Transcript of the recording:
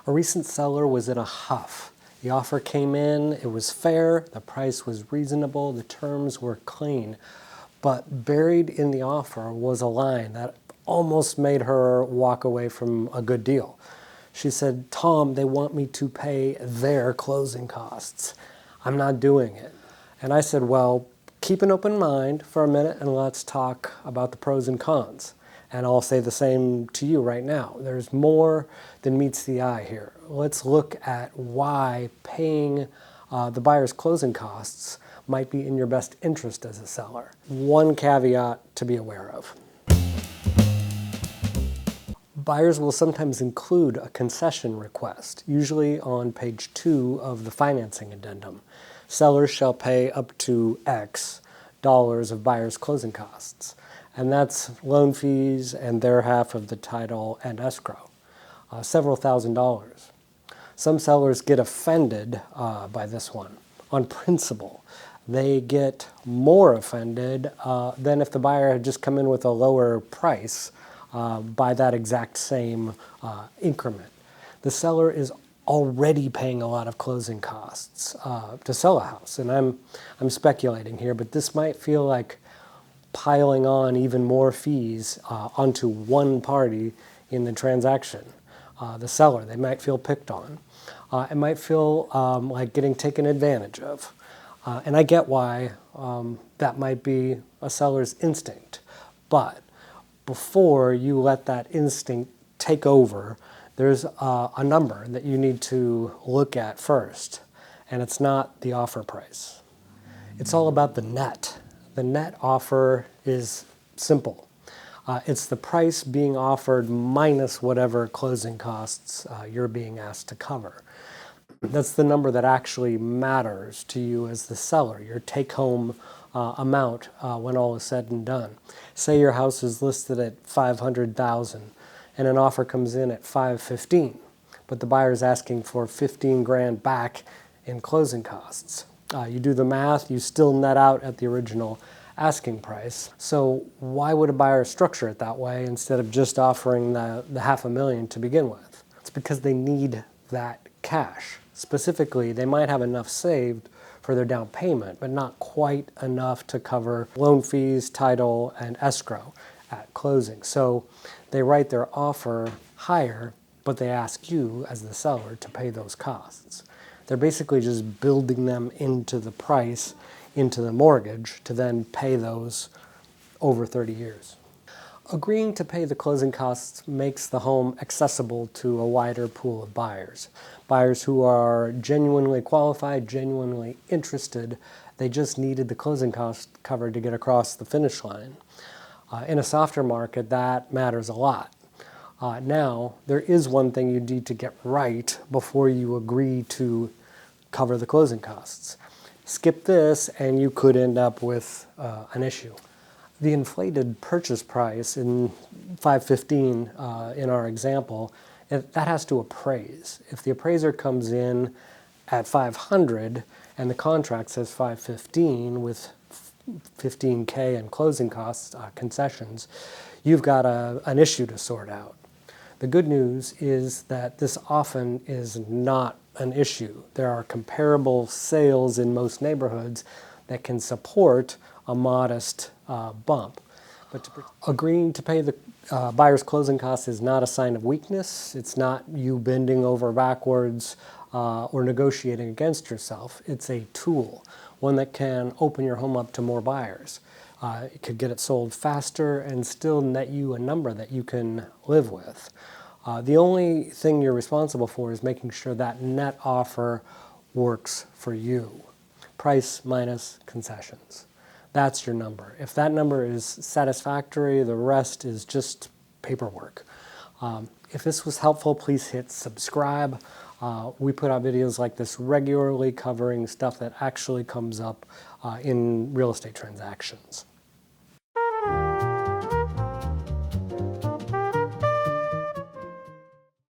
A recent seller was in a huff. The offer came in, it was fair, the price was reasonable, the terms were clean. But buried in the offer was a line that almost made her walk away from a good deal. She said, "Tom, they want me to pay their closing costs. I'm not doing it." And I said, "Well, keep an open mind for a minute and let's talk about the pros and cons." And I'll say the same to you right now. There's more than meets the eye here. Let's look at why paying the buyer's closing costs might be in your best interest as a seller. One caveat to be aware of. Buyers will sometimes include a concession request, usually on page 2 of the financing addendum. Sellers shall pay up to X dollars of buyer's closing costs, and that's loan fees and their half of the title and escrow, several $1,000s. Some sellers get offended by this one on principle. They get more offended than if the buyer had just come in with a lower price by that exact same increment. The seller is already paying a lot of closing costs to sell a house, and I'm speculating here, but this might feel like piling on even more fees onto one party in the transaction. The seller, they might feel picked on. It might feel like getting taken advantage of. And I get why that might be a seller's instinct. But before you let that instinct take over, there's a number that you need to look at first. And it's not the offer price. It's all about the net. The net offer is simple. It's the price being offered minus whatever closing costs you're being asked to cover. That's the number that actually matters to you as the seller, your take-home amount when all is said and done. Say your house is listed at $500,000 and an offer comes in at $515,000, but the buyer is asking for $15,000 back in closing costs. You do the math, you still net out at the original asking price. So why would a buyer structure it that way instead of just offering the $500,000 to begin with? It's because they need that cash. Specifically, they might have enough saved for their down payment, but not quite enough to cover loan fees, title, and escrow at closing. So they write their offer higher, but they ask you as the seller to pay those costs. They're basically just building them into the price, into the mortgage, to then pay those over 30 years. Agreeing to pay the closing costs makes the home accessible to a wider pool of buyers. Buyers who are genuinely qualified, genuinely interested. They just needed the closing cost covered to get across the finish line. In a softer market, that matters a lot. Now, there is one thing you need to get right before you agree to cover the closing costs. Skip this and you could end up with an issue. The inflated purchase price in $515 in our example, that has to appraise. If the appraiser comes in at $500 and the contract says $515 with $15K in closing costs, concessions, you've got an issue to sort out. The good news is that this often is not an issue. There are comparable sales in most neighborhoods that can support a modest bump. But agreeing to pay the buyer's closing costs is not a sign of weakness. It's not you bending over backwards or negotiating against yourself. It's a tool, one that can open your home up to more buyers. It could get it sold faster and still net you a number that you can live with. The only thing you're responsible for is making sure that net offer works for you. Price minus concessions. That's your number. If that number is satisfactory, the rest is just paperwork. If this was helpful, please hit subscribe. We put out videos like this regularly covering stuff that actually comes up in real estate transactions.